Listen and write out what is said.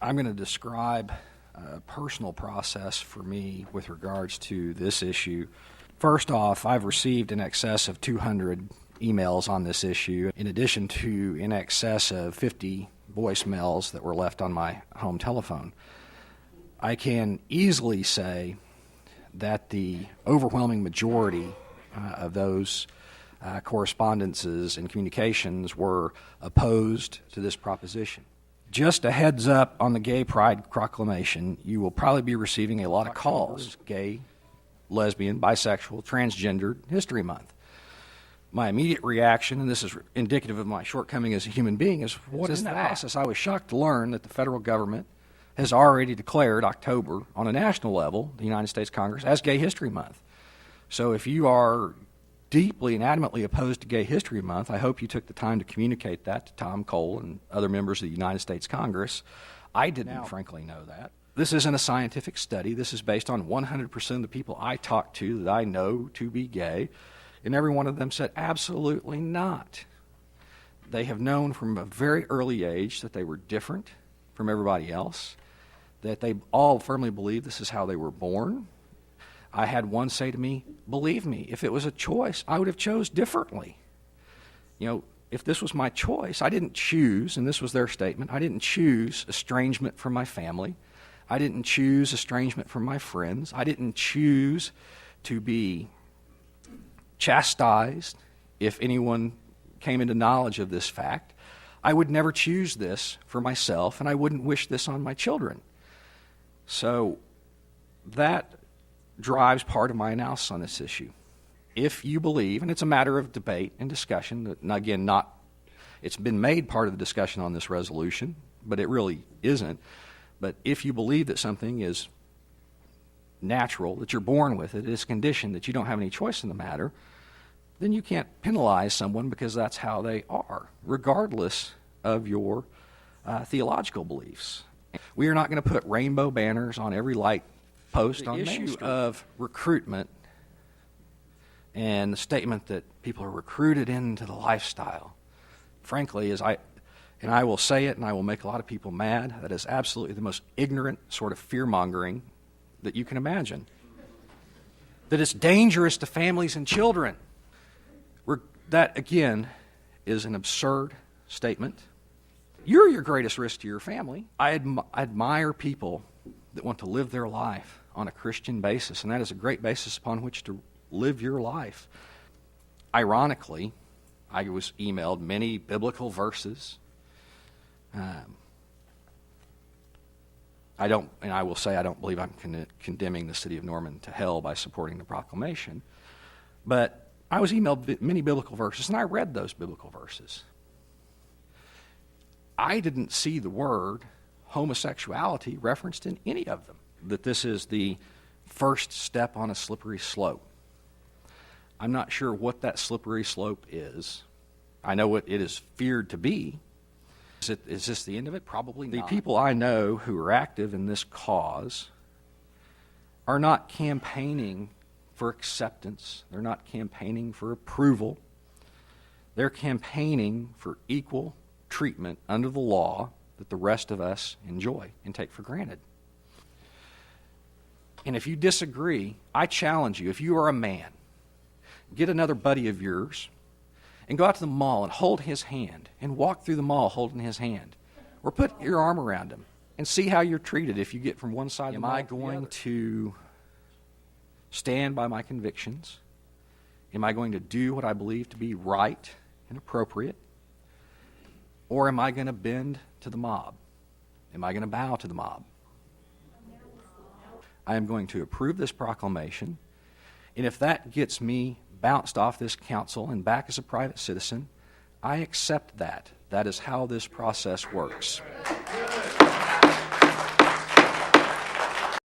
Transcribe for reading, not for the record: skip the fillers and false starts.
I'm going to describe a personal process for me with regards to this issue. First off, I've received in excess of 200 emails on this issue, in addition to in excess of 50 voicemails that were left on my home telephone. I can easily say that the overwhelming majority of those correspondences and communications were opposed to this proposition. Just a heads up on the Gay Pride Proclamation, you will probably be receiving a lot of calls, gay, lesbian, bisexual, transgendered History Month. My immediate reaction, and this is indicative of my shortcoming as a human being, is what is that process? I was shocked to learn that the federal government has already declared October on a national level, the United States Congress, as Gay History Month. So if you are deeply and adamantly opposed to Gay History Month, I hope you took the time to communicate that to Tom Cole and other members of the United States Congress. I didn't, frankly, know that. This isn't a scientific study. This is based on 100% of the people I talk to that I know to be gay, and every one of them said, absolutely not. They have known from a very early age that they were different from everybody else, that they all firmly believe this is how they were born. I had one say to me, believe me, if it was a choice, I would have chose differently. You know, if this was my choice, I didn't choose, and this was their statement, I didn't choose estrangement from my family. I didn't choose estrangement from my friends. I didn't choose to be chastised if anyone came into knowledge of this fact. I would never choose this for myself, and I wouldn't wish this on my children. So that drives part of my analysis on this issue. If you believe, and it's a matter of debate and discussion, and again, it's been made part of the discussion on this resolution, but it really isn't. But if you believe that something is natural, that you're born with it, it's conditioned, that you don't have any choice in the matter, then you can't penalize someone because that's how they are, regardless of your theological beliefs. We are not going to put rainbow banners on every light post on Main Street. The issue of recruitment and the statement that people are recruited into the lifestyle, frankly, and I will say it and I will make a lot of people mad, that is absolutely the most ignorant sort of fear-mongering that you can imagine. That it's dangerous to families and children. That, again, is an absurd statement. You're your greatest risk to your family. I admire people that want to live their life on a Christian basis, and that is a great basis upon which to live your life. Ironically, I was emailed many biblical verses. I will say I don't believe I'm condemning the city of Norman to hell by supporting the proclamation, but I was emailed many biblical verses, and I read those biblical verses. I didn't see the word homosexuality referenced in any of them, that this is the first step on a slippery slope. I'm not sure what that slippery slope is. I know what it is feared to be. Is this the end of it? Probably not. The people I know who are active in this cause are not campaigning for acceptance. They're not campaigning for approval. They're campaigning for equal treatment under the law that the rest of us enjoy and take for granted. And if you disagree, I challenge you, if you are a man, get another buddy of yours and go out to the mall and hold his hand and walk through the mall holding his hand, or put your arm around him and see how you're treated if you get from one side of the mall to the other. Am I going to stand by my convictions? Am I going to do what I believe to be right and appropriate? Or am I going to bend to the mob? Am I going to bow to the mob? I am going to approve this proclamation, and if that gets me bounced off this council and back as a private citizen, I accept that. That is how this process works.